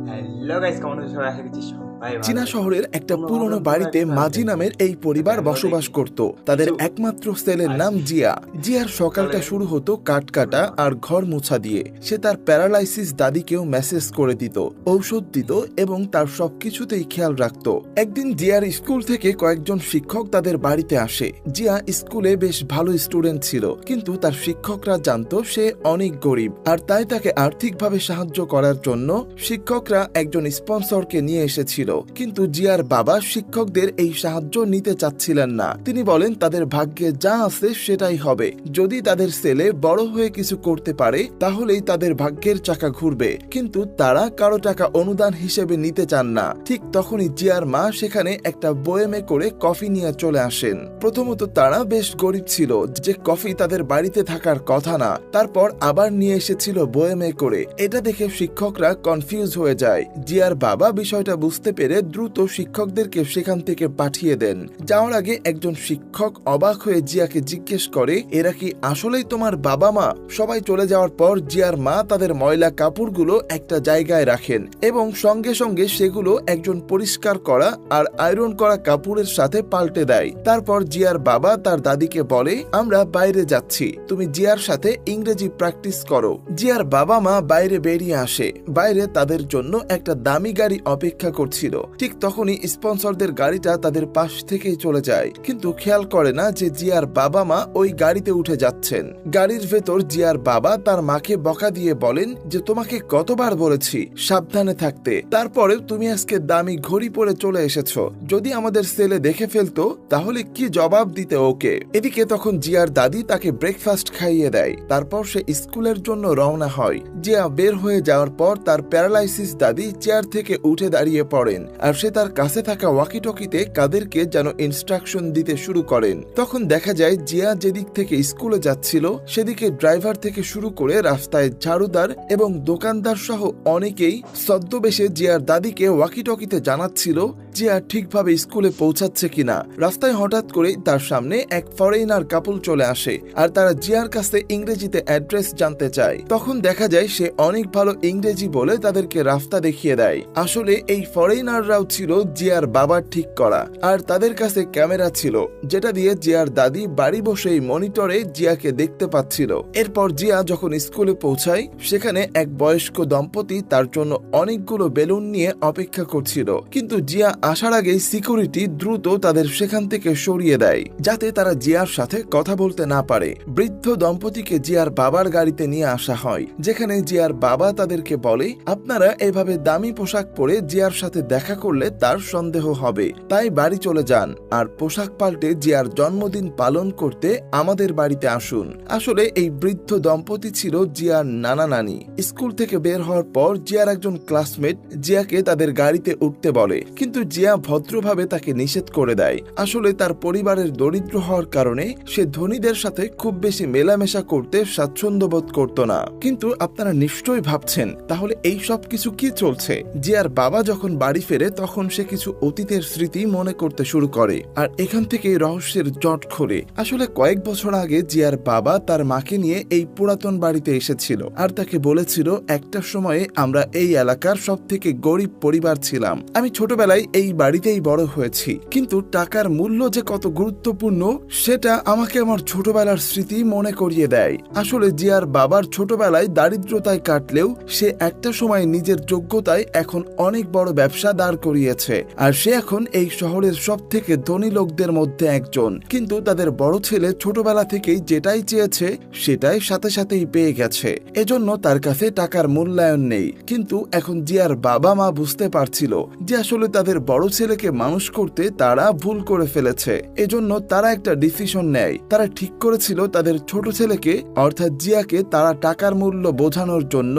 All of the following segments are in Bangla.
হ্যালো গাইস, কেমন আছো সবাই? আশা করছি সবাই ভালো চীনা আছো। শহরের একটা তোমরা পুরনো ভাবলাম কোনো বাড়িতে একটা মাজি নামের এই পরিবার আমিও বসবাস দেখি করত। তাদের কিছু একমাত্র ছেলের নাম আসি জিয়া। জিয়ার সকালে সকালটা শুরু হতো কাঠ শুরু কাটা হয়। আর ঘর মোছা দিয়ে। সে তার প্যারালাইসিস দাদিকেও মেসেজ করে দিত, ঔষধ দিত এবং তার সবকিছুতেই খেয়াল রাখত। একদিন জিয়ার স্কুল থেকে কয়েকজন শিক্ষক তাদের বাড়িতে আসে। জিয়া স্কুলে বেশ ভালো স্টুডেন্ট ছিল, কিন্তু তার শিক্ষকরা জানতো সে অনেক গরিব, আর তাই তাকে আর্থিকভাবে সাহায্য করার জন্য শিক্ষকরা একজন স্পন্সরকে নিয়ে এসেছিল। কিন্তু জিয়ার বাবা শিক্ষকদের এই সাহায্য নিতে চাচ্ছিলেন না। তিনি বলেন তাদের ভাগ্যে যা আছে সেটাই হবে। যদি তাদের ছেলে বড় হয়ে কিছু করতে পারে তাহলেই তাদের ভাগ্যের চাকা ঘুরবে, কিন্তু তারা কারো টাকা অনুদান হিসেবে নিতে চান না। ঠিক তখনই জিয়ার মা সেখানে একটা বয়েমে করে কফি নিয়ে চলে আসেন। প্রথমত তারা বেশ গরিব ছিল, যে কফি তাদের বাড়িতে থাকার কথা না। তারপর আবার নিয়ে এসেছিল বয়েমে করে। এটা দেখে শিক্ষকরা কনফিউজ হয়ে যায়। জিয়ার বাবা বিষয়টা বুঝতে পেরে দ্রুত শিক্ষকদেরকে সেখান থেকে পাঠিয়ে দেন। যাওয়ার আগে একজন শিক্ষক অবাক হয়ে জিয়াকে জিজ্ঞেস করে, এরা কি আসলেই তোমার বাবা মা? সবাই চলে যাওয়ার পর জিয়ার মা তাদের ময়লা কাপড়গুলো একটা জায়গায় রাখেন এবং সঙ্গে সঙ্গে সেগুলো একজন পরিষ্কার করা আর আয়রন করা কাপড়ের সাথে পাল্টে দেয়। তারপর জিয়ার বাবা তার দাদিকে বলে, আমরা বাইরে যাচ্ছি, তুমি জিয়ার সাথে ইংরেজি প্র্যাকটিস করো। জিয়ার বাবা মা বাইরে বেরিয়ে আসে। বাইরে তাদের জন্য একটা দামি গাড়ি অপেক্ষা করছিল। ঠিক তখনই স্পন্সরদের গাড়িটা তাদের পাশ থেকেই চলে যায়, কিন্তু খেয়াল করে না যে জিয়ার বাবা মা ওই গাড়িতে উঠে যাচ্ছেন। গাড়ির ভেতর জিয়ার বাবা তার মাকে বকা দিয়ে বলেন যে তোমাকে কতবার বলেছি সাবধানে থাকতে, তারপরেও তুমি আজকে দামি ঘড়ি পরে চলে এসেছো। যদি আমাদের ছেলে দেখে ফেলতো তাহলে কি জবাব দিতে ওকে? এদিকে তখন জিয়ার দাদি তাকে ব্রেকফাস্ট খাইয়ে দেয়। তারপর সে স্কুলের জন্য রওনা হয়। জিয়া বের হয়ে যাওয়ার পর তার প্যারালাইসিস দাদি চেয়ার থেকে উঠে দাঁড়িয়ে পড়েন, আর সে তার কাছে থাকা ওয়াকিটকিতে কাদেরকে যেন ইনস্ট্রাকশন দিতে শুরু করেন। তখন দেখা যায় জিয়া যেদিক থেকে স্কুলে যাচ্ছিল সেদিকে ড্রাইভার থেকে শুরু করে রাস্তায় ঝাড়ুদার এবং দোকানদার সহ অনেকেই ছদ্মবেশে জিয়ার দাদিকে ওয়াকিটকিতে জানাচ্ছিল জিয়া ঠিকভাবে স্কুলে পৌঁছাচ্ছে কিনা। রাস্তায় হঠাৎ করেই তার সামনে এক ফরেনার কাপল চলে আসে, আর তারা জিয়ার কাছে ইংরেজিতে অ্যাড্রেস জানতে চায়। তখন দেখা যায় সে অনেক ভালো ইংরেজি বলে তাদেরকে রাস্তা দেখিয়ে দেয়। আসলে এই ফরেনাররাও ছিল জিয়ার বাবার ঠিক করা, আর তাদের কাছে ক্যামেরা ছিল, যেটা দিয়ে জিয়ার দাদি বাড়ি বসেই মনিটরে জিয়াকে দেখতে পাচ্ছিল। এরপর জিয়া যখন স্কুলে পৌঁছায় সেখানে এক বয়স্ক দম্পতি তার জন্য অনেকগুলো বেলুন নিয়ে অপেক্ষা করছিল, কিন্তু জিয়া আসার আগেই সিকিউরিটি দ্রুত তাদের সেখান থেকে সরিয়ে দেয়, যাতে তারা জিয়ার সাথে কথা বলতে না পারে। বৃদ্ধ দম্পতিকে জিয়ার বাবার গাড়িতে নিয়ে আসা হয়, যেখানে জিয়ার বাবা তাদেরকে বলে, আপনারা এভাবে দামি পোশাক পরে জিয়ার সাথে দেখা করলে তার সন্দেহ হবে, তাই বাড়ি চলে যান আর পোশাক পাল্টে জিয়ার জন্মদিন পালন করতে আমাদের বাড়িতে আসুন। আসলে এই বৃদ্ধ দম্পতি ছিল জিয়ার নানা নানি। স্কুল থেকে বের হওয়ার পর জিয়ার একজন ক্লাসমেট জিয়াকে তাদের গাড়িতে উঠতে বলে, কিন্তু জিয়া ভদ্রভাবে তাকে নিষেধ করে দেয়। আসলে তার পরিবারের দরিদ্র হওয়ার কারণে সে ধনীদের সাথে খুব বেশি মেলামেশা করতে স্বাচ্ছন্দ্য বোধ করত না। কিন্তু আপনারা নিশ্চয়ই ভাবছেন, তাহলে এই সব কিছু কি চলছে? জিয়ার বাবা যখন বাড়ি ফেরে তখন সে কিছু অতীতের স্মৃতি মনে করতে শুরু করে, আর এখান থেকে রহস্যের জট খোলে। আসলে কয়েক বছর আগে জিয়ার বাবা তার মাকে নিয়ে এই পুরাতন বাড়িতে এসেছিল, আর তাকে বলেছিল, একটা সময়ে আমরা এই এলাকার সব থেকে গরিব পরিবার ছিলাম। আমি ছোটবেলায় এই বাড়িতেই বড় হয়েছি, কিন্তু টাকার মূল্য যে কত গুরুত্বপূর্ণ সেটা আমাকে আমার ছোটবেলার স্মৃতি মনে করিয়ে দেয়। আসলে জিয়ার বাবার ছোটবেলায় দারিদ্রতায় কাটলেও সে একটা সময় নিজের যোগ্যতায় এখন অনেক বড় ব্যবসা দাঁড় করিয়েছে, আর সে এখন এই শহরের সব থেকে ধনী লোকদের মধ্যে একজন। কিন্তু তাদের বড় ছেলে ছোটবেলা থেকেই যেটাই চেয়েছে সেটাই সাথে সাথেই পেয়ে গেছে, এজন্য তার কাছে টাকার মূল্যায়ন নেই। কিন্তু এখন জিয়ার বাবা মা বুঝতে পারছিল যে আসলে তাদের বড় ছেলেকে মানুষ করতে তারা ভুল করে ফেলেছে। এজন্য তারা একটা ডিসিশন নেয়। তারা ঠিক করেছিল তাদের ছোট ছেলেকে অর্থাৎ জিয়াকে তারা টাকার মূল্য বোঝানোর জন্য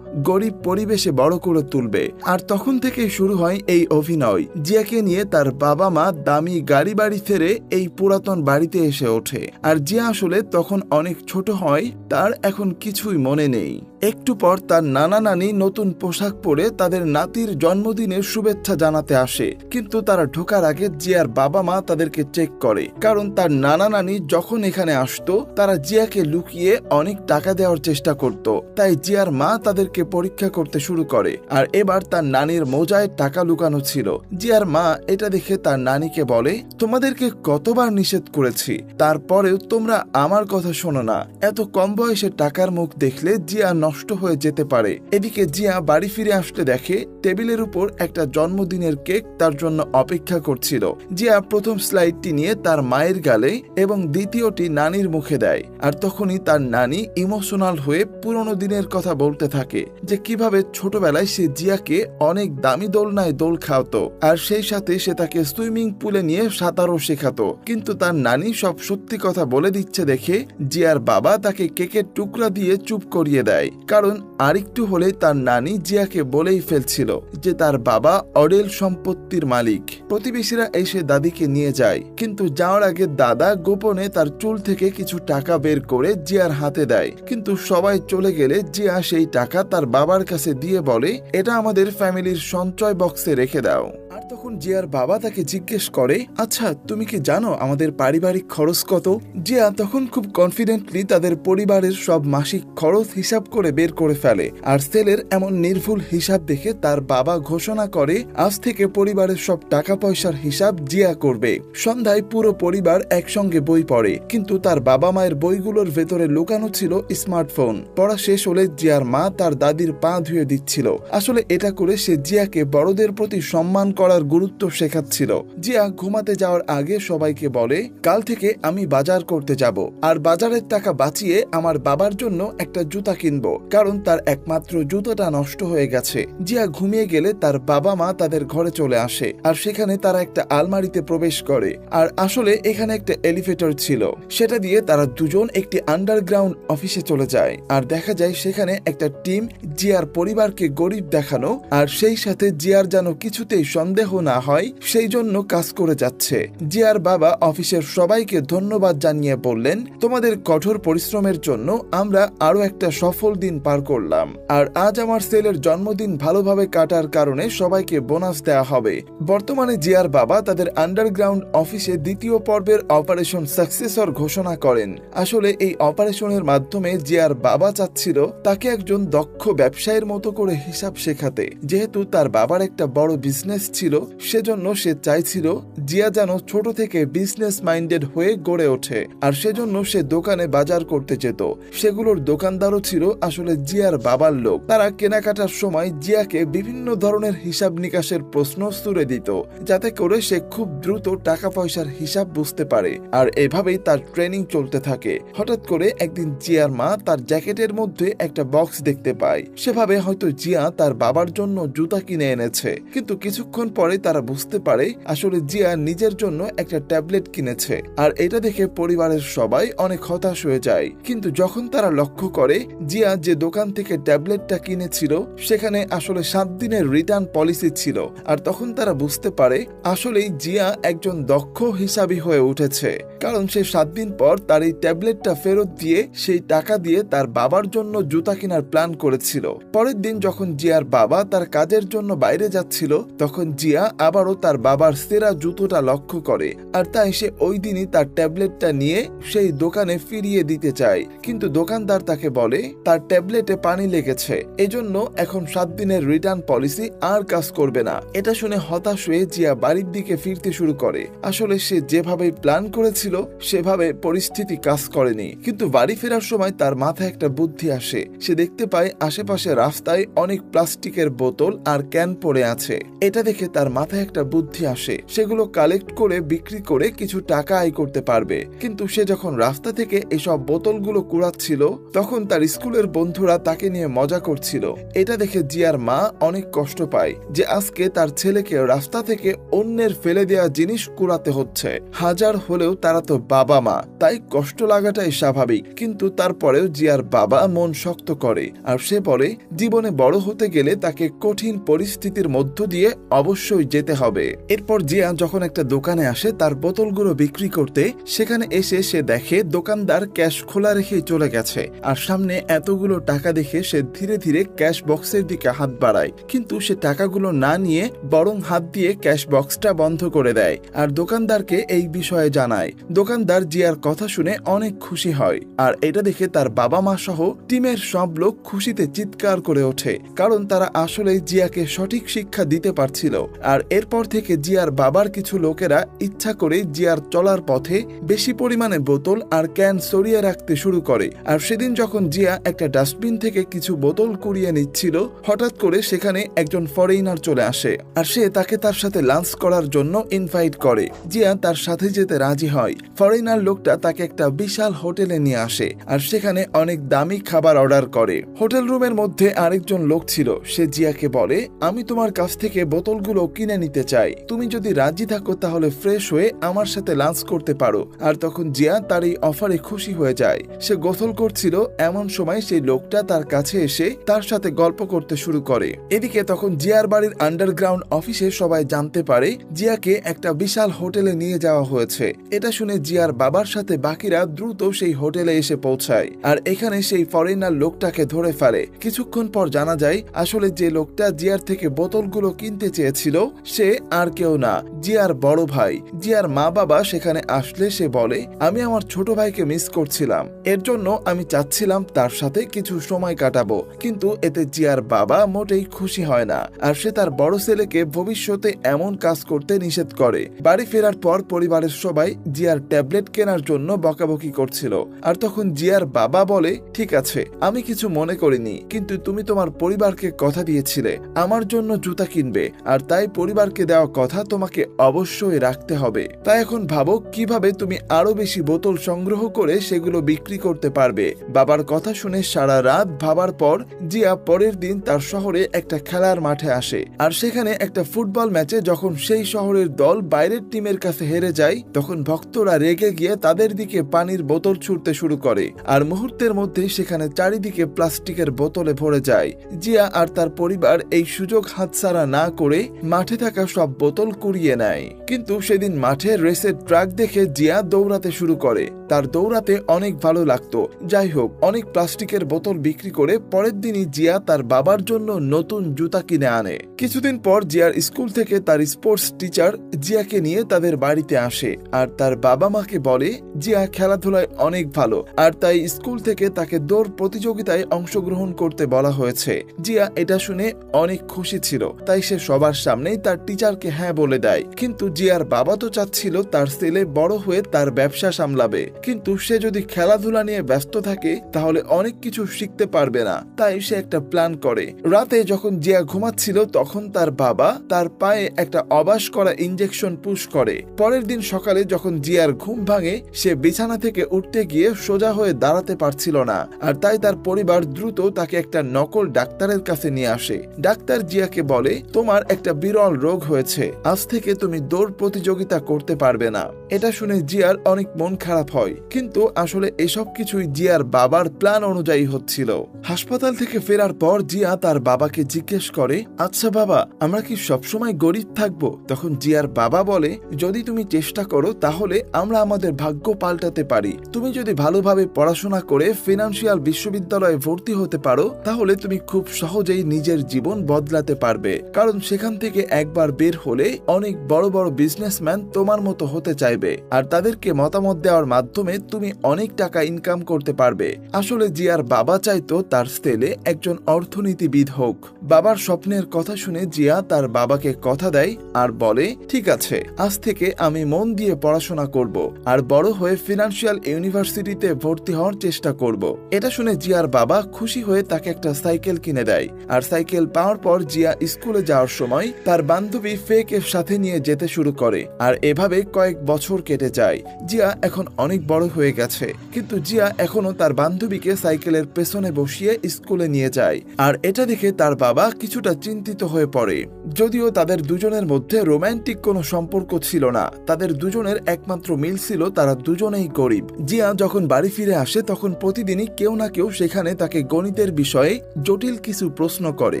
গরিব পরিবেশে বড় করে তুলবে। আর তখন থেকেই শুরু হয় এই অভিনয়। জিয়াকে নিয়ে তার বাবা মা দামি গাড়ি বাড়ি ফেরে এই পুরাতন বাড়িতে এসে ওঠে, আর জিয়া আসলে তখন অনেক ছোট হয়, তার এখন কিছুই মনে নেই। একটু পর তার নানা নানি নতুন পোশাক পরে তাদের নাতির জন্মদিনের শুভেচ্ছা জানাতে আসে, কিন্তু তারা ঢোকার আগে জিয়ার বাবা মা তাদেরকে চেক করে, কারণ তার নানা নানি যখন এখানে আসতো তারা জিয়াকে লুকিয়ে অনেক টাকা দেওয়ার চেষ্টা করত। তাই জিয়ার মা তাদেরকে পরীক্ষা করতে শুরু করে, আর এবার তার নানির মোজায় টাকা লুকানো ছিল। জিয়ার মা এটা দেখে তার নানিকে বলে, তোমাদেরকে কতবার নিষেধ করেছি, তারপরেও তোমরা আমার কথা শোনো না। এত কম বয়সে টাকার মুখ দেখলে জিয়া নষ্ট হয়ে যেতে পারে। এদিকে জিয়া বাড়ি ফিরে আসতে দেখে টেবিলের উপর একটা জন্মদিনের কেক তার জন্য অপেক্ষা করছিল। জিয়া প্রথম স্লাইডটি নিয়ে তার মায়ের গালে এবং দ্বিতীয়টি নানির মুখে দেয়, আর তখনই তার নানি ইমোশনাল হয়ে পুরনো দিনের কথা বলতে থাকে, যে কিভাবে ছোটবেলায় সে জিয়াকে অনেক দামি দোলনায় দোল খাওয়াতো, আর সেই সাথে সে তাকে সুইমিং পুলে নিয়ে সাঁতারও শেখাতো। কিন্তু তার নানি সব সত্যি কথা বলে দিচ্ছে দেখে জিয়ার বাবা তাকে কেকের টুকরা দিয়ে চুপ করিয়ে দেয়, কারণ আরেকটু হলে তার নানি জিয়াকে বলেই ফেলছিল যে তার বাবা অডেল সম্পত্তির মালিক। প্রতিবেশীরা এসে দাদিকে নিয়ে যায়, কিন্তু যাওয়ার আগে দাদা গোপনে তার চুল থেকে কিছু টাকা বের করে জিয়ার হাতে দেয়। কিন্তু সবাই চলে গেলে জিয়া সেই টাকা তার বাবার কাছে দিয়ে বলে, এটা আমাদের ফ্যামিলির সঞ্চয় বক্সে রেখে দাও। আর তখন জিয়ার বাবা তাকে জিজ্ঞেস করে, আচ্ছা তুমি কি জানো আমাদের পারিবারিক খরচ কত? জিয়া তখন খুব কনফিডেন্টলি তাদের পরিবারের সব মাসিক খরচ হিসাব করে বের করে ফেলে, আর সেলের এমন নির্ভুল হিসাব দেখে তার বাবা ঘোষণা করে আজ থেকে পরিবারের সব টাকা পয়সার হিসাব জিয়া করবে। সন্ধ্যায় পুরো পরিবার একসঙ্গে বই পড়ে, কিন্তু তার বাবা মায়ের বইগুলোর ভেতরে লুকানো ছিল স্মার্টফোন। পড়া শেষ হলে জিয়ার মা তার দাদির পা ধুয়ে দিচ্ছিল। আসলে এটা করে সে জিয়াকে বড়দের প্রতি সম্মান করার গুরুত্ব শেখাচ্ছিল। জিয়া ঘুমাতে যাওয়ার আগে সবাইকে বলে, কাল থেকে আমি বাজার করতে যাব, আর বাজারের টাকা বাঁচিয়ে আমার বাবার জন্য একটা জুতা কিনবো, কারণ তার একমাত্র জুতাটা নষ্ট হয়ে গেছে। জিয়া ঘুমিয়ে গেলে তার বাবা মা তাদের ঘরে চলে আসে, আর সেখানে তারা একটা আলমারিতে প্রবেশ করে, আর আসলে এখানে একটা এলিভেটর ছিল। সেটা দিয়ে তারা দুজন একটি আন্ডারগ্রাউন্ড অফিসে চলে যায়, আর দেখা যায় সেখানে একটা টিম জিয়ার পরিবারকে গরিব দেখানো আর সেই সাথে জিয়ার যেন কিছুতেই সন্দেহ না হয় সেই জন্য কাজ করে যাচ্ছে। জিয়ার বাবা অফিসের সবাইকে ধন্যবাদ জানিয়ে বললেন, তোমাদের কঠোর পরিশ্রমের জন্য আমরা আরো একটা সফল দিন পার করলাম, আর আজ আমার ছেলের জন্মদিন ভালোভাবে কাটার কারণে সবাইকে বোনাস দেওয়া হবে। বর্তমানে জিয়ার বাবা তাদের আন্ডারগ্রাউন্ড অফিসে দ্বিতীয় পর্বের অপারেশন সাকসেসর ঘোষণা করেন। আসলে এই অপারেশনের মাধ্যমে জিয়ার বাবা চাচ্ছিল তাকে একজন দক্ষ ব্যবসায়ীর মতো করে হিসাব শেখাতে। যেহেতু তার বাবার একটা বড় বিজনেস ছিল, সেজন্য সে চাইছিল জিয়া যেন ছোট থেকে বিজনেস মাইন্ডেড হয়ে গড়ে ওঠে, আর সেজন্য সে দোকানে বাজার করতে যেত। সেগুলোর দোকানদারও ছিল আসলে জিয়ার বাবার লোক। তারা কেনাকাটার সময় জিয়াকে বিভিন্ন ধরনের হিসাব নিকাশের প্রশ্ন ছুড়ে দিত, যাতে করে সে খুব দ্রুত টাকা পয়সার হিসাব বুঝতে পারে, আর এভাবেই তার ট্রেনিং চলতে থাকে। হঠাৎ করে একদিন জিয়ার মা তার জ্যাকেটের মধ্যে একটা বক্স দেখতে পায়। সেভাবে হয়তো জিয়া তার বাবার জন্য জুতা কিনে এনেছে, কিন্তু কিছুক্ষণ পরে তারা বুঝতে পারে আসলে জিয়া নিজের জন্য একটা ট্যাবলেট কিনেছে, আর এটা দেখে পরিবারের সবাই অনেক হতাশ হয়ে যায়। কিন্তু যখন তারা লক্ষ্য করে জিয়া যে দোকান থেকে ট্যাবলেটটা কিনেছিল সেখানে আসলে 7 দিনের রিটার্ন পলিসি ছিল, আর তখন তারা বুঝতে পারে আসলেই জিয়া একজন দক্ষ হিসাবী হয়ে উঠেছে, কারণ সে 7 দিন পর তার এই ট্যাবলেটটা ফেরত দিয়ে সেই টাকা দিয়ে তার বাবার জন্য জুতা কেনার প্ল্যান করেছিল। পরের দিন যখন জিয়ার বাবা তার কাজের জন্য বাইরে যাচ্ছিল, তখন জিয়া আবারও তার বাবার সেরা জুতোটা লক্ষ্য করে, আর তাই সে ওই দিনই তার ট্যাবলেটটা নিয়ে সেই দোকানে ফিরিয়ে দিতে চায়। কিন্তু দোকানদার তাকে বলে তার ট্যাবলেটে পানি লেগেছে, এজন্য এখন 7 দিনের রিটার্ন পলিসি আর কাজ করবে না। এটা শুনে হতাশ হয়ে জিয়া বাড়ির দিকে ফিরতে শুরু করে। আসলে সে যেভাবে প্ল্যান করেছিল সেভাবে পরিস্থিতি কাজ করেনি। কিন্তু বাড়ি ফেরার সময় তার মাথায় একটা বুদ্ধি আসে। সে দেখতে পায় আশেপাশে রাস্তায় অনেক প্লাস্টিকের বোতল আর ক্যান পড়ে আছে। এটা দেখে তার মাথায় একটা বুদ্ধি আসে, সেগুলো কালেক্ট করে বিক্রি করে কিছু টাকা আয় করতে পারবে। কিন্তু সে যখন রাস্তা থেকে এসব বোতলগুলো কুড়াচ্ছিল, তখন তার স্কুলের বন্ধুরা তাকে নিয়ে মজা করছিল। এটা দেখে জিয়ার মা অনেক কষ্ট পায় যে আজকে তার ছেলেকে রাস্তা থেকে অন্যের ফেলে দেওয়া জিনিস কুড়াতে হচ্ছে। হাজার হলেও তারা তো বাবা মা, তাই কষ্ট লাগাটাই স্বাভাবিক। কিন্তু তারপরেও জিয়ার বাবা মন শক্ত করে আর সে বলে জীবনে বড় হতে গেলে তাকে কঠিন পরিস্থিতির মধ্য দিয়ে অবশ্যই যেতে হবে। এরপর জিয়া যখন একটা দোকানে আসে তার বোতলগুলো বিক্রি করতে, সেখানে এসে সে দেখে দোকানদার ক্যাশ খোলা রেখে চলে গেছে। আর সামনে এতগুলো টাকা দেখে সে ধীরে ধীরে ক্যাশ বক্সের দিকে হাত বাড়ায়, কিন্তু সে টাকাগুলো না নিয়ে বরং হাত দিয়ে ক্যাশ বক্সটা বন্ধ করে দেয় আর দোকানদারকে এই বিষয়ে জানায়। দোকানদার জিয়ার কথা শুনে অনেক খুশি হয় আর এটা দেখে তার বাবা মা সহ টিমের সব লোক খুশিতে চিৎকার করে ওঠে, কারণ তারা আসলে জিয়াকে সঠিক শিক্ষা দিতে পারছিল। আর এরপর থেকে জিয়ার বাবার কিছু লোকেরা ইচ্ছা করে জিয়ার চলার পথে বেশি পরিমাণে বোতল আর ক্যান সরিয়ে রাখতে শুরু করে। আর সেদিন যখন জিয়া একটা ডাস্টবিন থেকে কিছু বোতল কুড়িয়ে নিচ্ছিল, হঠাৎ করে সেখানে একজন ফরেইনার চলে আসে আর সে তাকে তার সাথে লাঞ্চ করার জন্য ইনভাইট করে। জিয়া তার সাথে যেতে রাজি হয়। ফরেইনার লোকটা তাকে একটা বিশাল হোটেলে নিয়ে আসে আর সেখানে অনেক দামি খাবার অর্ডার করে। হোটেল রুমের মধ্যে আরেকজন লোক ছিল, সে জিয়াকে বলে আমি তোমার কাছ থেকে বোতলগুলো কিনে নিতে চাই, তুমি যদি রাজি থাকো তাহলে ফ্রেশ হয়ে আমার সাথে লাঞ্চ করতে পারো। আর তখন জিয়া তার এই অফারে খুশি হয়ে যায়। সে গোসল করছিল, এমন সময় সেই লোকটা তার কাছে এসে তার সাথে গল্প করতে শুরু করে। এদিকে তখন জিয়ার বাড়ির আন্ডারগ্রাউন্ড অফিসে সবাই জানতে পারে জিয়াকে একটা বিশাল হোটেলে নিয়ে যাওয়া হয়েছে। এটা শুনে জিয়ার বাবার সাথে বাকিরা দ্রুত সেই হোটেলে এসে পৌঁছায় আর এখানে সেই ফরেনার লোকটাকে ধরে ফেলে। কিছুক্ষণ পর জানা যায় আসলে যে লোকটা জিয়ার থেকে বোতলগুলো কিনতে চেয়েছিল সে আর কেউ না, জিয়ার বড় ভাই। জিয়ার মা বাবা সেখানে আসলে সে বলে আমি আমার ছোট ভাইকে মিস করছিলাম, এর জন্য আমি চাচ্ছিলাম তার সাথে কিছু সময় কাটাবো। কিন্তু এতে জিয়ার বাবা মোটেই খুশি হয় না আর সে তার বড় ছেলেকে ভবিষ্যতে এমন কাজ করতে নিষেধ করে। বাড়ি ফেরার পর পরিবারের সবাই জিয়ার ট্যাবলেট কেনার জন্য বকাবকি করছিল আর তখন জিয়ার বাবা বলে ঠিক আছে, আমি কিছু মনে করিনি, কিন্তু তুমি তোমার পরিবারকে কথা দিয়েছিলে আমার জন্য জুতা কিনবে, আর তাই পরিবারকে দেওয়া কথা তোমাকে অবশ্যই রাখতে হবে। তাই এখন ভাবো কিভাবে তুমি আরো বেশি বোতল সংগ্রহ করে সেগুলো বিক্রি করতে পারবে। বাবার কথা শুনে সারা রাত ভাবার পর জিয়া পরের দিন তার শহরে একটা খেলার মাঠে আসে আর সেখানে একটা ফুটবল ম্যাচে যখন সেই শহরের দল বাইরের টিমের কাছে হেরে যায়, তখন ভক্তরা রেগে গিয়ে তাদের দিকে পানির বোতল ছুড়তে শুরু করে আর মুহূর্তের মধ্যেই সেখানে চারিদিকে প্লাস্টিকের বোতলে ভরে যায়। জিয়া আর তার পরিবার এই সুযোগ হাতছাড়া না করে মাঠে থাকা সব বোতল কুড়িয়ে নেয়। কিন্তু সেদিন মাঠে রেসের ট্রাক দেখে জিয়া দৌড়াতে শুরু করে। তার দৌড়াতে অনেক ভালো লাগতো। যাই হোক, অনেক প্লাস্টিকের বোতল বিক্রি করে পরের দিনই জিয়া তার বাবার জন্য নতুন জুতা কিনে আনে। কিছুদিন পর জিয়ার স্কুল থেকে তার স্পোর্টস টিচার জিয়াকে নিয়ে তাদের বাড়িতে আসে আর তার বাবা মাকে বলে জিয়া খেলাধুলায় অনেক ভালো আর তাই স্কুল থেকে তাকে দৌড় প্রতিযোগিতায় অংশগ্রহণ করতে বলা হয়েছে। জিয়া এটা শুনে অনেক খুশি ছিল, তাই সে সবার সামনেই তার টিচারকে হ্যাঁ বলে দেয়। কিন্তু জিয়ার বাবা তো চাচ্ছিল তার ছেলে বড় হয়ে তার ব্যবসা সামলাবে, কিন্তু সে যদি খেলাধুলা নিয়ে ব্যস্ত থাকে তাহলে অনেক কিছু শিখতে পারবে না। তাই সে একটা প্ল্যান করে। রাতে যখন জিয়া ঘুমাচ্ছিল তখন তার বাবা তার পায়ে একটা অবাস করা ইনজেকশন পুশ করে। পরের দিন সকালে যখন জিয়ার ঘুম ভাঙে সে বিছানা থেকে উঠতে গিয়ে সোজা হয়ে দাঁড়াতে পারছিল না আর তাই তার পরিবার দ্রুত তাকে একটা নকল ডাক্তারের কাছে নিয়ে আসে। ডাক্তার জিয়াকে বলে তোমার একটা বিরল রোগ হয়েছে, আজ থেকে তুমি দৌড় প্রতিযোগিতা করতে পারবে না। এটা শুনে জিয়ার অনেক মন খারাপ হয়, কিন্তু আসলে এসব কিছুই জিয়ার বাবার প্ল্যান অনুযায়ী হচ্ছিল। হাসপাতাল থেকে ফেরার পর জিয়া তার বাবাকে জিজ্ঞেস করে আচ্ছা বাবা, আমরা কি সবসময় গরিব থাকবো? তখন জিয়ার বাবা বলে যদি তুমি চেষ্টা করো তাহলে আমরা আমাদের ভাগ্য পাল্টাতে পারি। তুমি যদি ভালোভাবে পড়াশোনা করে ফিনান্সিয়াল বিশ্ববিদ্যালয়ে ভর্তি হতে পারো তাহলে তুমি খুব সহজেই নিজের জীবন বদলাতে পারবে, কারণ সেখান থেকে একবার বের হলে অনেক বড় বড় বিজনেসম্যান তোমার মতো হতে চাইবে আর তাদেরকে মতামত দেওয়ার মাধ্যমে তুমি অনেক টাকা ইনকাম করতে পারবে। আসলে জিয়ার বাবা চাইতো তার ছেলে একজন অর্থনীতিবিদ হোক। বাবার স্বপ্নের কথা শুনে জিয়া তার বাবাকে কথা দেয় আর বলে ঠিক আছে, আজ থেকে আমি মন দিয়ে পড়াশোনা করব আর বড় হয়ে ফিনান্সিয়াল ইউনিভার্সিটিতে ভর্তি হওয়ার চেষ্টা করব। এটা শুনে জিয়ার বাবা খুশি হয়ে তাকে একটা সাইকেল কিনে দেয় আর সাইকেল পাওয়ার পর জিয়া স্কুলে যাওয়ার সময় তার বান্ধবী ফেকে সাথে নিয়ে যেতে শুরু করে আর এভাবে কয়েক বছর কেটে যায়। জিয়া এখন অনেক বড় হয়ে গেছে, কিন্তু জিয়া এখনো তার বান্ধবীকে সাইকেলের পেছনে বসিয়ে স্কুলে নিয়ে যায় আর এটা দেখে তার বাবা কিছুটা চিন্তিত হয়ে পড়ে। যদিও তাদের দুজনের মধ্যে রোমান্টিক কোনো সম্পর্ক ছিল না, তাদের দুজনের একমাত্র একমাত্র মিল ছিল তারা দুজনেই গরিব। জিয়া যখন বাড়ি ফিরে আসে তখন প্রতিদিনই কেউ না কেউ সেখানে তাকে গণিতের বিষয়ে জটিল কিছু প্রশ্ন করে,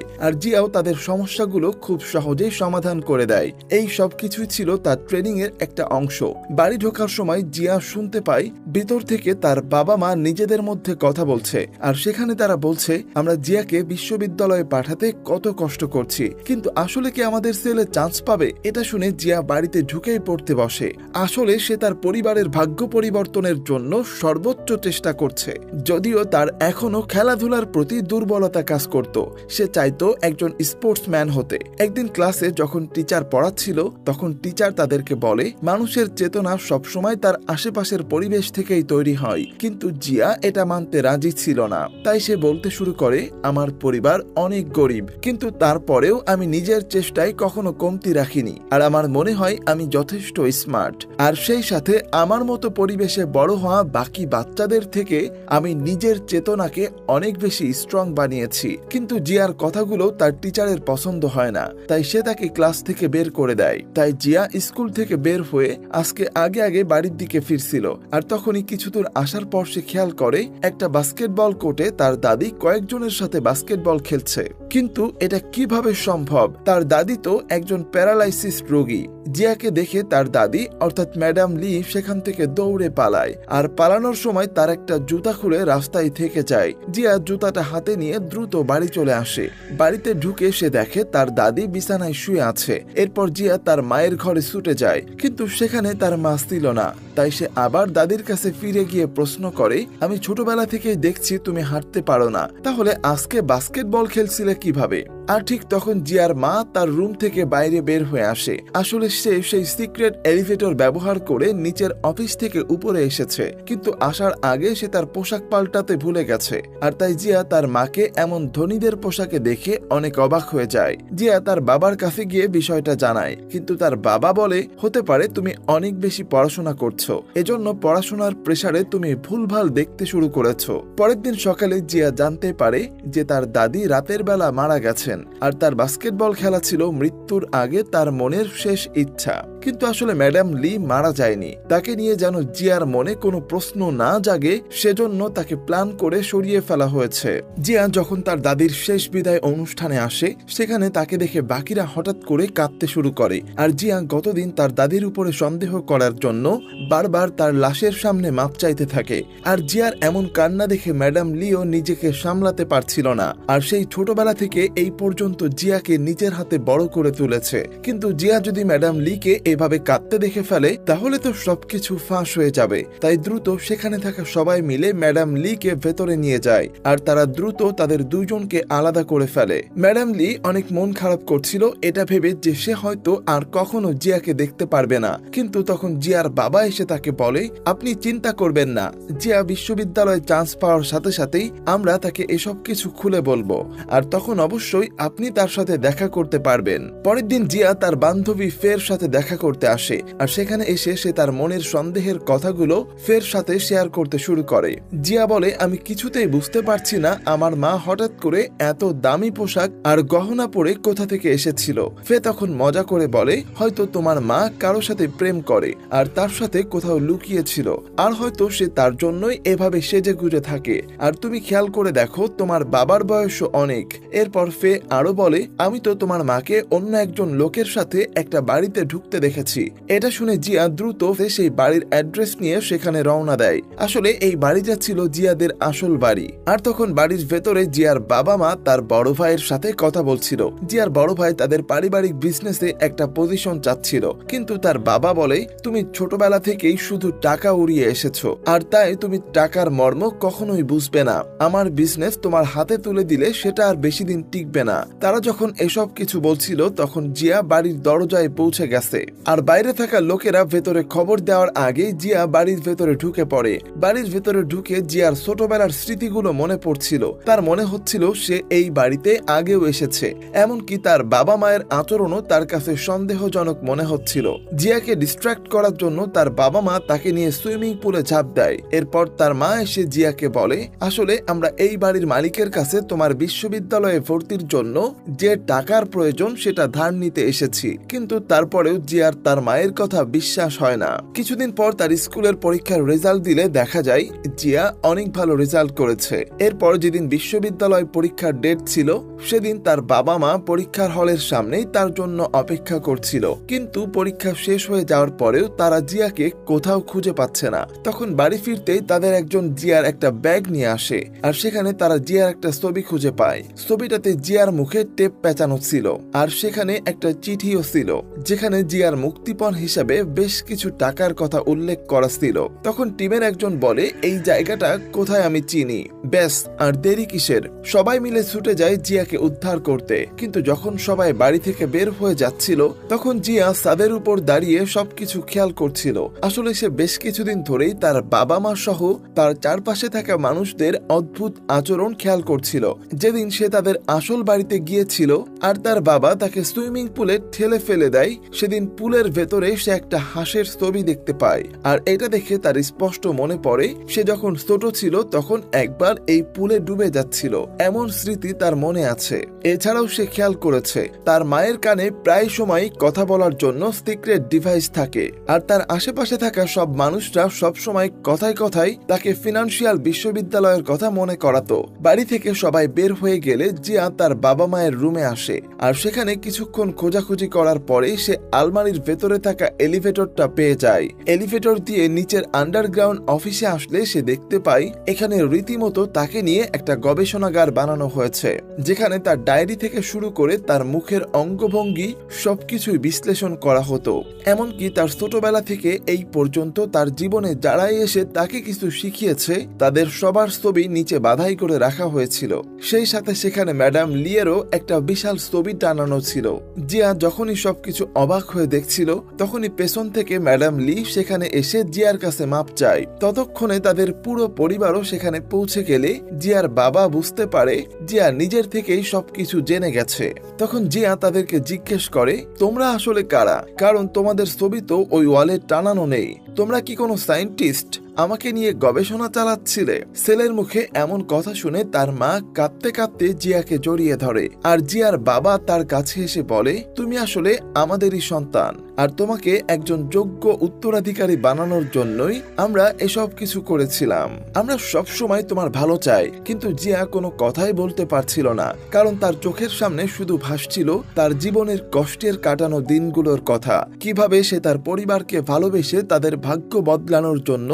আর জিয়াও তাদের সমস্যাগুলো খুব সহজেই সমাধান করে দেয়। এই সব কিছুই ছিল তার ট্রেনিং এর একটা অংশ। বাড়ি ঢোকার সময় জিয়া শুনতে পায় ভিতর থেকে তার বাবা মা নিজেদের মধ্যে কথা বলছে, আর সেখানে তারা বলছে আমরা জিয়াকে বিশ্ববিদ্যালয়ে পাঠাতে কত কষ্ট করছি, কিন্তু আসলে কি আমাদের ছেলে চান্স পাবে? এটা শুনে জিয়া বাড়িতে ঢুকেই পড়তে বসে। আসলে সে তার পরিবারের ভাগ্য পরিবর্তনের জন্য সর্বোচ্চ চেষ্টা করছে, যদিও তার এখনো খেলাধুলার প্রতি দুর্বলতা কাজ করত। সে চাইতো একজন স্পোর্টসম্যান হতে। একদিন ক্লাসে যখন টিচার পড়াচ্ছিল তখন টিচার তাদেরকে বলে মানুষের চেতনা সবসময় তার আশেপাশের পরিবেশ থেকেই তৈরি হয়, কিন্তু জিয়া এটা মানতে রাজি ছিল না। তাই সে বলতে শুরু করে আমার পরিবার অনেক গরিব, কিন্তু তারপরেও আমি নিজের চেষ্টায় কখনো কমতি রাখিনি, আর আমার মনে হয় আমি যথেষ্ট স্মার্ট, আর সেই সাথে আমার মতো পরিবেশে বড় হওয়া বাকি বাচ্চাদের থেকে আমি নিজের চেতনাকে অনেক বেশি স্ট্রং বানিয়েছি। কিন্তু জিয়ার কথাগুলো তার টিচারের পছন্দ হয় না, তাই সে তাকে ক্লাস থেকে বের করে দেয়। তাই জিয়া স্কুল থেকে বের হয়ে আজকে আগে আগে বাড়ির দিকে ফিরছিল, আর তখনই কিছু দূর আসার পর সে খেয়াল করে একটা বাস্কেটবল কোর্টে তার দাদি কয়েকজনের সাথে বাস্কেটবল খেলছে। কিন্তু এটা কিভাবে সম্ভব? তার দাদি তো একজন প্যারালাইসিস রোগী। জিয়াকে দেখে তার দাদি অর্থাৎ ম্যাডাম লি সেখান থেকে দৌড়ে পালায়, আর পালানোর সময় তার একটা জুতা খুলে রাস্তায় থেকে যায়। জিয়া জুতাটা হাতে নিয়ে দ্রুত বাড়ি চলে আসে। বাড়িতে ঢুকে সে দেখে তার দাদি বিছানায় শুয়ে আছে। এরপর জিয়া তার মায়ের ঘরে ছুটে যায়, কিন্তু সেখানে তার মা ছিল না। তাই সে আবার দাদির কাছে ফিরে গিয়ে প্রশ্ন করে আমি ছোটবেলা থেকেই দেখছি তুমি হাঁটতে পারো না, তাহলে আজকে বাস্কেটবল খেলছিলে কিভাবে? আর ঠিক তখন জিয়ার মা তার রুম থেকে বাইরে বের হয়ে আসে। আসলে সে সেই সিক্রেট এলিভেটর ব্যবহার করে নিচের অফিস থেকে উপরে এসেছে, কিন্তু আসার আগে সে তার পোশাক পাল্টাতে ভুলে গেছে। আর তাই জিয়া তার মাকে এমন ধনীদের পোশাকে দেখে অনেক অবাক হয়ে যায়। জিয়া তার বাবার কাছে গিয়ে বিষয়টা জানায়, কিন্তু তার বাবা বলে হতে পারে তুমি অনেক বেশি পড়াশোনা করছো, এজন্য পড়াশোনার প্রেসারে তুমি ভুলভাল দেখতে শুরু করেছো। পরের দিন সকালে জিয়া জানতে পারে যে তার দাদি রাতের বেলা মারা গেছেন, আর তার বাস্কেটবল খেলা ছিল মৃত্যুর আগে তার মনের শেষ ইচ্ছা। কিন্তু আসলে ম্যাডাম লি মারা যায়নি। তাকে নিয়ে যেন জিয়ার মনে কোনো প্রশ্ন না জাগে, সেজন্য তাকে প্ল্যান করে সরিয়ে ফেলা হয়েছে। জিয়া যখন তার দাদির শেষ বিদায় অনুষ্ঠানে আসে, সেখানে তাকে দেখে বাকিরা হঠাৎ করে কাঁদতে শুরু করে। আর জিয়া গতদিন তার দাদির উপরে সন্দেহ করার জন্য বারবার তার লাশের সামনে মাপ চাইতে থাকে। আর জিয়ার এমন কান্না দেখে ম্যাডাম লিও নিজেকে সামলাতে পারছিল না। আর সেই ছোটবেলা থেকে এই পর্যন্ত জিয়াকে নিজের হাতে বড় করে তুলেছে, কিন্তু জিয়া যদি ম্যাডাম লিকে এভাবে কাঁদতে দেখে ফেলে তাহলে তো সবকিছু ফাঁস হয়ে যাবে। তাই দ্রুত সেখানে থাকা সবাই মিলে ম্যাডাম লিকে ভেতরে নিয়ে যায়, আর তারা দ্রুত তাদের দুজনকে আলাদা করে ফেলে। ম্যাডাম লি অনেক মন খারাপ করছিল এটা ভেবে যে সে হয়তো আর কখনো জিয়াকে দেখতে পারবে না। কিন্তু তখন জিয়ার বাবা এসে তাকে বলে আপনি চিন্তা করবেন না, জিয়া বিশ্ববিদ্যালয়ে চান্স পাওয়ার সাথে সাথেই আমরা তাকে এসব কিছু খুলে বলবো, আর তখন অবশ্যই আপনি তার সাথে দেখা করতে পারবেন। পরের দিন জিয়া তার বান্ধবী ফের সাথে দেখা করতে আসে, আর সেখানে এসে সে তার মনের সন্দেহের কথাগুলো ফের সাথে শেয়ার করতে শুরু করে। জিয়া বলে আমি কিছুতেই বুঝতে পারছি না আমার মা হঠাৎ করে এত দামি পোশাক আর গহনা পরে কোথা থেকে এসেছিল। ফে তখন মজা করে বলে হয়তো তোমার মা কারো সাথে প্রেম করে আর তার সাথে কোথাও লুকিয়েছিল, আর হয়তো সে তার জন্যই এভাবে সেজে গুজে থাকে। আর তুমি খেয়াল করে দেখো তোমার বাবার বয়সও অনেক। এরপর ফে আরো বলে আমি তো তোমার মাকে অন্য একজন লোকের সাথে একটা বাড়িতে ঢুকতে দেখেছি। এটা শুনে জিয়া দ্রুত সেই বাড়ির অ্যাড্রেস নিয়ে সেখানে রওনা দেয়। আসলে এই বাড়িটা ছিল জিয়াদের আসল বাড়ি। আর তখন বাড়ির ভেতরে জিয়ার বাবা মা তার বড় ভাইয়ের সাথে কথা বলছিল। জিয়ার বড় ভাই তাদের পারিবারিক বিজনেসে একটা পজিশন চাচ্ছিল, কিন্তু তার বাবা বলে তুমি ছোটবেলা থেকেই শুধু টাকা উড়িয়ে এসেছো, আর তাই তুমি টাকার মর্ম কখনোই বুঝবে না। আমার বিজনেস তোমার হাতে তুলে দিলে সেটা আর বেশি দিন টিকবে না। তারা যখন এসব কিছু বলছিল তখন জিয়া বাড়ির দরজায় পৌঁছে গেছে, আর বাইরে থাকা লোকেরা ভেতরে খবর দেওয়ার আগে জিয়া বাড়ির ভেতরে ঢুকে পড়ে। বাড়ির ভেতরে ঢুকে জিয়ার ছোটবেলার স্মৃতিগুলো মনে পড়ছিল। তার মনে হচ্ছিল সে এই বাড়িতে আগেও এসেছে, এমনকি তার বাবা মায়ের আচরণও তার কাছে সন্দেহজনক মনে হচ্ছিল। জিয়াকে ডিস্ট্র্যাক্ট করার জন্য তার বাবা মা তাকে নিয়ে সুইমিং পুলে ঝাঁপ দেয়। এরপর তার মা এসে জিয়াকে বলে আসলে আমরা এই বাড়ির মালিকের কাছে তোমার বিশ্ববিদ্যালয়ে ভর্তির জন্য যে টাকার প্রয়োজন সেটা ধার নিতে এসেছি, কিন্তু তারপরেও জিয়ার তার মায়ের কথা বিশ্বাস হয় না। কিছুদিন পর তার স্কুলের পরীক্ষার রেজাল্ট দিলে দেখা যায় জিয়া অনেক ভালো রেজাল্ট করেছে। এরপর যেদিন বিশ্ববিদ্যালয় পরীক্ষার ডেট ছিল সেদিন তার বাবা মা পরীক্ষার হলের সামনেই তার জন্য অপেক্ষা করছিল, কিন্তু পরীক্ষা শেষ হয়ে যাওয়ার পরেও তারা জিয়াকে কোথাও খুঁজে পাচ্ছে না। তখন বাড়ি ফিরতেই তাদের একজন জিয়ার একটা ব্যাগ নিয়ে আসে, আর সেখানে তারা জিয়ার একটা ছবি খুঁজে পায়। ছবিটাতে জিয়ার মুখে টেপ পেঁচানো ছিল, আর সেখানে একটা চিঠিও ছিল যেখানে জিয়ার মুক্তিপণ হিসাবে বেশ কিছু টাকার কথা উল্লেখ করা ছিল। তখন টিমের একজন বলে, এই জায়গাটা কোথায় আমি চিনি। ব্যাস, আর দেরি কিসের, সবাই মিলে ছুটে যায় জিয়াকে উদ্ধার করতে। কিন্তু যখন সবাই বাড়ি থেকে বের হয়ে যাচ্ছিল তখন জিয়া ছাদের উপর দাঁড়িয়ে সবকিছু খেয়াল করছিল। আসলে সে বেশ কিছুদিন ধরেই তার বাবা মা সহ তার চারপাশে থাকা মানুষদের অদ্ভুত আচরণ খেয়াল করছিল। যেদিন সে তাদের আসল বাড়িতে গিয়েছিল আর তার বাবা তাকে সুইমিং পুলে ঠেলে ফেলে দেয়, সেদিন পুলের ভেতরে সে একটা হাঁসের ছবি দেখতে পায়। আর এটা দেখে তার স্পষ্ট মনে পড়ে সে যখন ছোট ছিল তখন একবার এই পুলে ডুবে যাচ্ছিল, এমন স্মৃতি তার মনে আছে। এছাড়াও সে খেয়াল করেছে তার মায়ের কানে প্রায় সময় কথা বলার জন্য সিক্রেট ডিভাইস থাকে, আর তার আশেপাশে থাকা সব মানুষরা সব সময় কথায় কথায় তাকে ফিনান্সিয়াল বিশ্ববিদ্যালয়ের কথা মনে করাতো। বাড়ি থেকে সবাই বের হয়ে গেলে জিয়া তার বাবা মায়ের রুমে আসে, আর সেখানে কিছুক্ষণ খোঁজাখুঁজি করার পরে সে আলমারির ভেতরে থাকা এলিভেটরটা পেয়ে যায়। এলিভেটর দিয়ে নিচের আন্ডারগ্রাউন্ড অফিসে আসলে সে দেখতে পায় এখানে রীতিমতো তাকে নিয়ে একটা গবেষণাগার বানানো হয়েছে, যেখানে তার ডায়েরি থেকে শুরু করে তার মুখের অঙ্গভঙ্গি সবকিছুই বিশ্লেষণ করা হতো। এমনকি তার ছোটবেলা থেকে এই পর্যন্ত তার জীবনে যারাই এসে তাকে কিছু শিখিয়েছে তাদের সবার ছবি নিচে বাধাই করে রাখা হয়েছিল। সেই সাথে সেখানে ম্যাডাম লিয়েরও একটা বিশাল ছবি টানানো ছিল। জিয়া যখনই সবকিছু অবাক হয়ে দেখছিল তখনই পেছন থেকে ম্যাডাম লি সেখানে এসে জিয়ার কাছে মাপ চায়। ততক্ষণে তাদের পুরো পরিবারও সেখানে পৌঁছে গেলে জিয়ার বাবা বুঝতে পারে জিয়া নিজের থেকেই সবকিছু জেনে গেছে। তখন জিয়া তাদেরকে জিজ্ঞেস করে, তোমরা আসলে কারা? কারণ তোমাদের ছবি তো ওই ওয়ালে টানানো নেই। তোমরা কি কোনো সায়েন্টিস্ট? আমাকে নিয়ে গবেষণা চালাচ্ছিলে? ছেলের মুখে এমন কথা শুনে তার মা কাঁদতে কাঁদতে জিয়াকে জড়িয়ে ধরে, আর জিয়ার বাবা তার কাছে এসে বলে, তুমি আসলে আমাদেরই সন্তান, আর তোমাকে একজন যোগ্য উত্তরাধিকারী বানানোর জন্যই আমরা এসব কিছু করেছিলাম। আমরা সব সময় তোমার ভালো চাই। কিন্তু জিয়া কোনো কথাই বলতে পারছিল না, কারণ তার চোখের সামনে শুধু ভাসছিল তার জীবনের কষ্টের কাটানো দিনগুলোর কথা। কিভাবে সে তার পরিবারকে ভালোবেসে তাদের ভাগ্য বদলানোর জন্য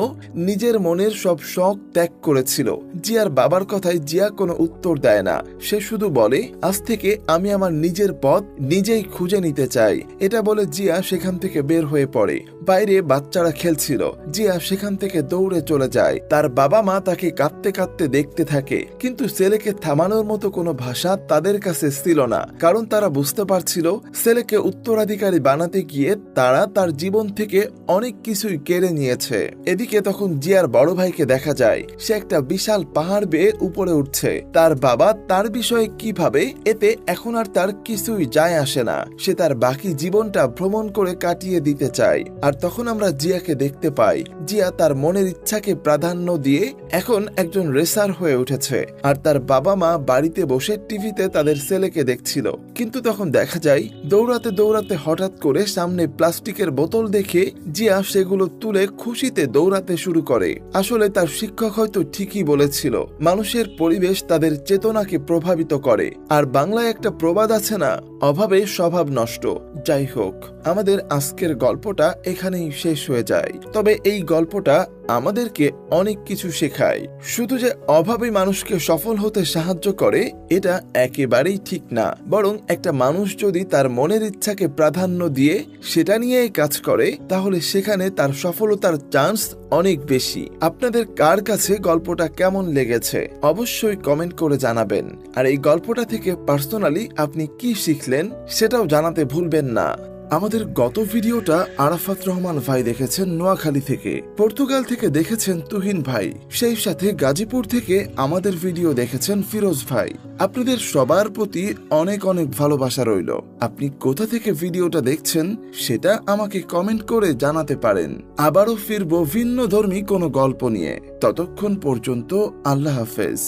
নিজের মনের সব শখ ত্যাগ করেছিল। জিয়ার বাবার কথায় জিয়া কোনো উত্তর দেয় না। সে শুধু বলে, আজ থেকে আমি আমার নিজের পথ নিজেই খুঁজে নিতে চাই। এটা বলে জিয়া সেখান থেকে বের হয়ে পড়ে। বাইরে বাচ্চারা খেলছিল, জিয়া সেখান থেকে দৌড়ে চলে যায়। তার বাবা মা তাকে কাঁদতে কাঁদতে দেখতে থাকে, কিন্তু ছেলেকে থামানোর মতো কোনো ভাষা তাদের কাছে ছিল না, কারণ তারা বুঝতে পারছিল ছেলেকে উত্তরাধিকারী বানাতে গিয়ে তারা তার জীবন থেকে অনেক কিছুই কেড়ে নিয়েছে। এদিকে তখন জিয়ার বড় ভাইকে দেখা যায় সে একটা বিশাল পাহাড় বেয়ে উপরে উঠছে। তার বাবা তার বিষয়ে কি ভাবে এতে এখন আর তার কিছুই যায় আসে না। সে তার বাকি জীবনটা ভ্রমণ করে কাটিয়ে দিতে চায়। আর তখন আমরা জিয়াকে দেখতে পাই জিয়া তার মনের ইচ্ছাকে প্রাধান্য দিয়ে এখন একজন রেসার হয়ে উঠেছে, আর তার বাবা মা বাড়িতে বসে টিভিতে তাদের ছেলেকে দেখছিল। কিন্তু তখন দেখা যায় দৌড়াতে দৌড়াতে হঠাৎ করে সামনে প্লাস্টিকের বোতল দেখে জিয়া সেগুলো তুলে খুশিতে দৌড়াতে শুরু করে। আসলে তার শিক্ষক হয়তো ঠিকই বলেছিল, মানুষের পরিবেশ তাদের চেতনাকে প্রভাবিত করে। আর বাংলায় একটা প্রবাদ আছে না, অভাবে স্বভাব নষ্ট। যাই হোক, আমাদের আজকের গল্পটা এখানেই শেষ হয়ে যায়। তবে এই গল্পটা আমাদেরকে অনেক কিছু শেখায়। শুধু যে অভাবে মানুষকে সফল হতে সাহায্য করে এটা একেবারেই ঠিক না, বরং একটা মানুষ যদি তার মনের ইচ্ছাকে প্রাধান্য দিয়ে সেটা নিয়েই কাজ করে তাহলে সেখানে তার সফলতার চান্স অনেক বেশি। আপনাদের কার কাছে গল্পটা কেমন লেগেছে অবশ্যই কমেন্ট করে জানাবেন। আর এই গল্পটা থেকে পার্সোনালি আপনি কি শিখলেন সেটাও জানাতে ভুলবেন না। আমাদের গত ভিডিওটা আরাফাত রহমান ভাই দেখেছেন নোয়াখালী থেকে, পর্তুগাল থেকে দেখেছেন তুহিন ভাই, সেই সাথে গাজীপুর থেকে আমাদের ভিডিও দেখেছেন ফিরোজ ভাই। আপনাদের সবার প্রতি অনেক অনেক ভালোবাসা রইল। আপনি কোথা থেকে ভিডিওটা দেখছেন সেটা আমাকে কমেন্ট করে জানাতে পারেন। আবারও ফিরবো ভিন্ন ধর্মী কোনো গল্প নিয়ে। ততক্ষণ পর্যন্ত আল্লাহ হাফেজ।